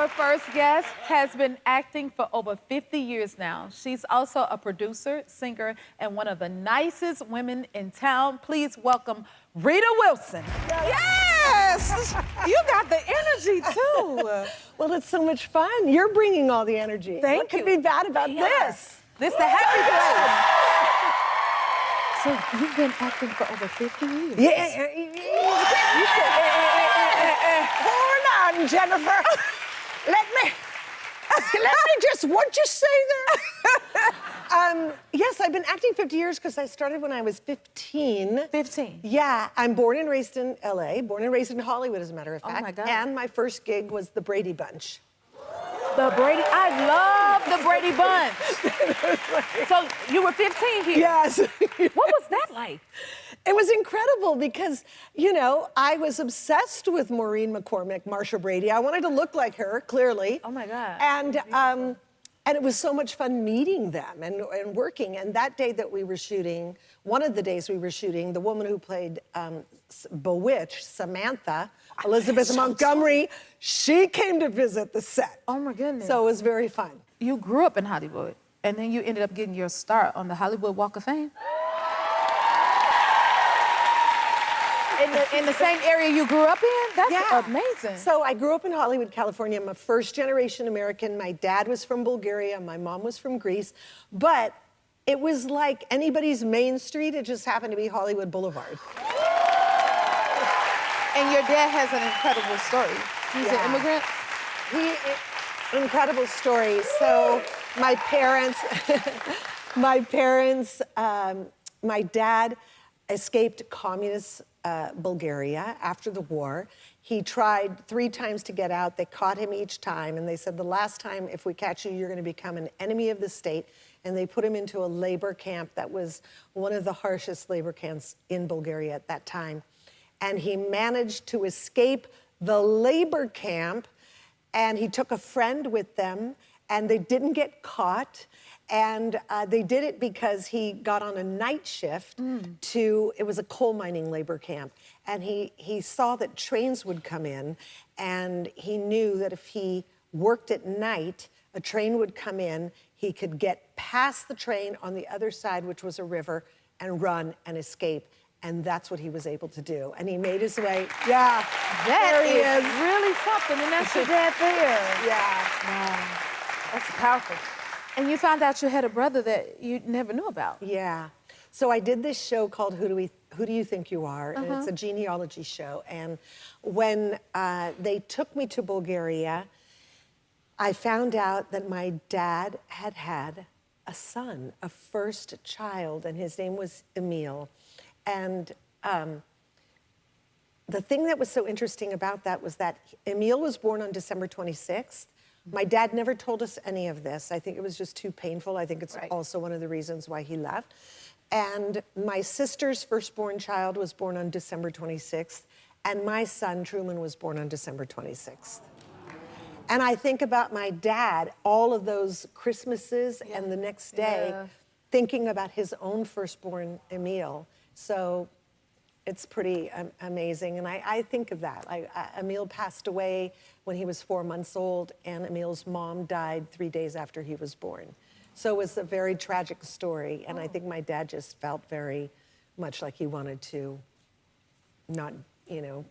Our first guest has been acting for over 50 years now. She's also a producer, singer, and one of the nicest women in town. Please welcome Rita Wilson. Yes! You got the energy, too. Well, it's so much fun. You're bringing all the energy. Thank What could be bad about this? This is the happy place. So you've been acting for over 50 years. Yeah. You said, hold on, Jennifer. Let me just, what'd you say there? Yes, I've been acting 50 years because I started when I was 15. 15? Yeah, I'm born and raised in LA, born and raised in Hollywood, as a matter of fact. Oh, my God. And my first gig was the Brady Bunch. The Brady, I love the Brady Bunch. So you were 15 here? Yes. What was that like? It was incredible because, you know, I was obsessed with Maureen McCormick, Marsha Brady. I wanted to look like her, clearly. Oh, my God. And it was so much fun meeting them and working. And that day that we were shooting, one of the days we were shooting, the woman who played Bewitched, Samantha, Elizabeth Montgomery, she came to visit the set. Oh, my goodness. So it was very fun. You grew up in Hollywood, and then you ended up getting your start on the Hollywood Walk of Fame? In the same area you grew up in? That's amazing. So I grew up in Hollywood, California. I'm a first-generation American. My dad was from Bulgaria. My mom was from Greece. But it was like anybody's main street. It just happened to be Hollywood Boulevard. And your dad has an incredible story. He's an immigrant? Incredible story. So my dad escaped communist Bulgaria after the war. He tried 3 times to get out. They caught him each time, and they said, the last time, if we catch you, you're going to become an enemy of the state. And they put him into a labor camp that was one of the harshest labor camps in Bulgaria at that time. And he managed to escape the labor camp, and he took a friend with them, and they didn't get caught. And they did it because he got on a night shift it was a coal mining labor camp. And he saw that trains would come in, and he knew that if he worked at night, a train would come in, he could get past the train on the other side, which was a river, and run and escape. And that's what he was able to do. And he made his way, That is really something, and that's your dad there. Yeah. Wow. That's powerful. And you found out you had a brother that you never knew about. Yeah. So I did this show called Who Do You Think You Are? And it's a genealogy show. And when they took me to Bulgaria, I found out that my dad had a son, a first child, and his name was Emil. And the thing that was so interesting about that was that Emil was born on December 26th. My dad never told us any of this. I think it was just too painful. I think it's also one of the reasons why he left. And my sister's firstborn child was born on December 26th, and my son, Truman, was born on December 26th. And I think about my dad all of those Christmases and the next day, thinking about his own firstborn, Emil. So it's pretty amazing. And I think of that. Emil passed away when he was 4 months old, and Emil's mom died 3 days after he was born. So it was a very tragic story. And I think my dad just felt very much like he wanted to not,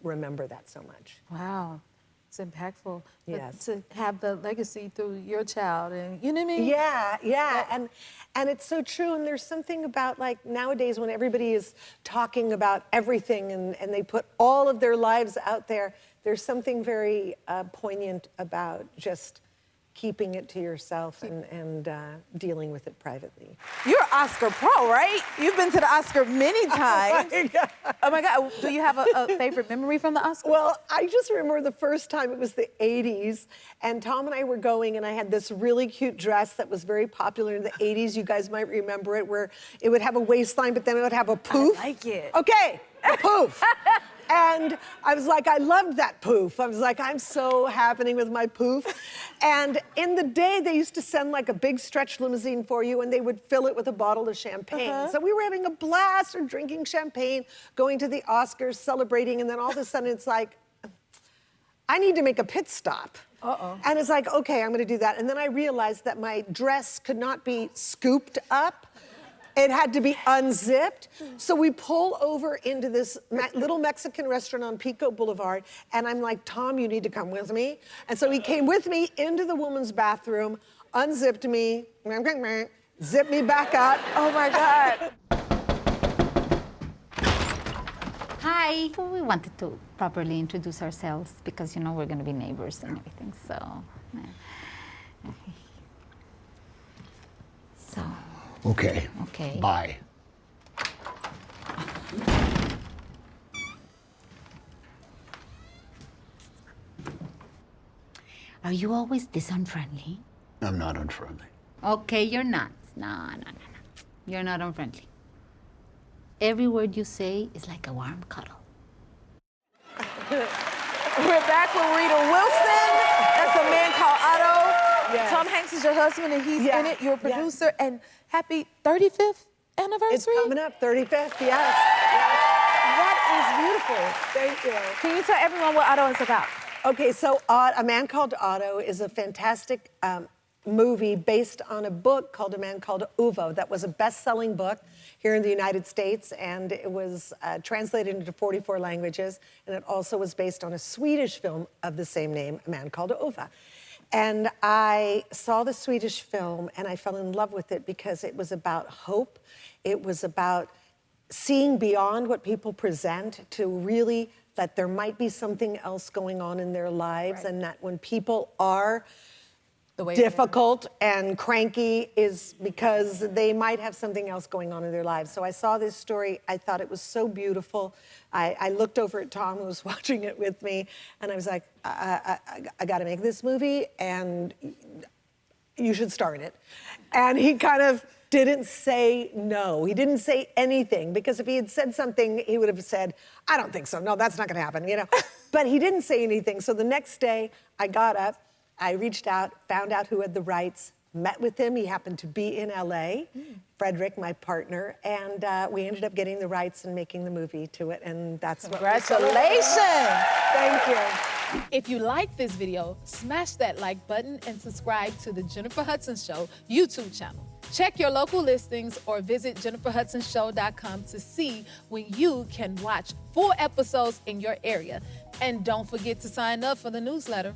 remember that so much. Wow. It's impactful. Yes. To have the legacy through your child, and you know what I mean? Yeah. And it's so true. And there's something about, like, nowadays when everybody is talking about everything and they put all of their lives out there, there's something very poignant about just keeping it to yourself and dealing with it privately. You're Oscar pro, right? You've been to the Oscar many times. Oh my God. Oh my God. Do you have a favorite memory from the Oscars? Well, I just remember the first time, it was the 80s, and Tom and I were going, and I had this really cute dress that was very popular in the 80s. You guys might remember it, where it would have a waistline, but then it would have a poof. I like it. Okay, a poof. And I was like, I loved that poof. I was like, I'm so happening with my poof. And in the day, they used to send like a big stretch limousine for you, and they would fill it with a bottle of champagne. So we were having a blast, or drinking champagne, going to the Oscars, celebrating, and then all of a sudden it's like, I need to make a pit stop. And it's like, okay, I'm gonna do that. And then I realized that my dress could not be scooped up. It had to be unzipped. So we pull over into this little Mexican restaurant on Pico Boulevard, and I'm like, Tom, you need to come with me. And so he came with me into the woman's bathroom, unzipped me, zipped me back up. Oh my God. Hi. We wanted to properly introduce ourselves because, you know, we're going to be neighbors and everything, so. So. Okay. Okay. Bye. Are you always this unfriendly? I'm not unfriendly. Okay, you're not. No. You're not unfriendly. Every word you say is like a warm cuddle. We're back with Rita Wilson. That's A Man Called Otto. Yes. Tom Hanks is your husband, and he's Yeah. in it. You're a Yeah. producer, and happy 35th anniversary. It's coming up, 35th, yes. That is beautiful. Thank you. Can you tell everyone what Otto is about? Okay, so A Man Called Otto is a fantastic movie based on a book called A Man Called Otto that was a best-selling book here in the United States, and it was translated into 44 languages, and it also was based on a Swedish film of the same name, A Man Called Otto. And I saw the Swedish film, and I fell in love with it because it was about hope. It was about seeing beyond what people present to really that there might be something else going on in their lives, and that when people are difficult and cranky is because they might have something else going on in their lives. So I saw this story. I thought it was so beautiful. I looked over at Tom, who was watching it with me, and I was like, I got to make this movie, and you should star in it. And he kind of didn't say no. He didn't say anything, because if he had said something, he would have said, I don't think so. No, that's not going to happen, you know. But he didn't say anything. So the next day, I got up, I reached out, found out who had the rights, met with him. He happened to be in LA, Frederick, my partner, and we ended up getting the rights and making the movie to it, and that's Congratulations. Thank you. If you like this video, smash that like button and subscribe to the Jennifer Hudson Show YouTube channel. Check your local listings or visit jenniferhudsonshow.com to see when you can watch full episodes in your area. And don't forget to sign up for the newsletter.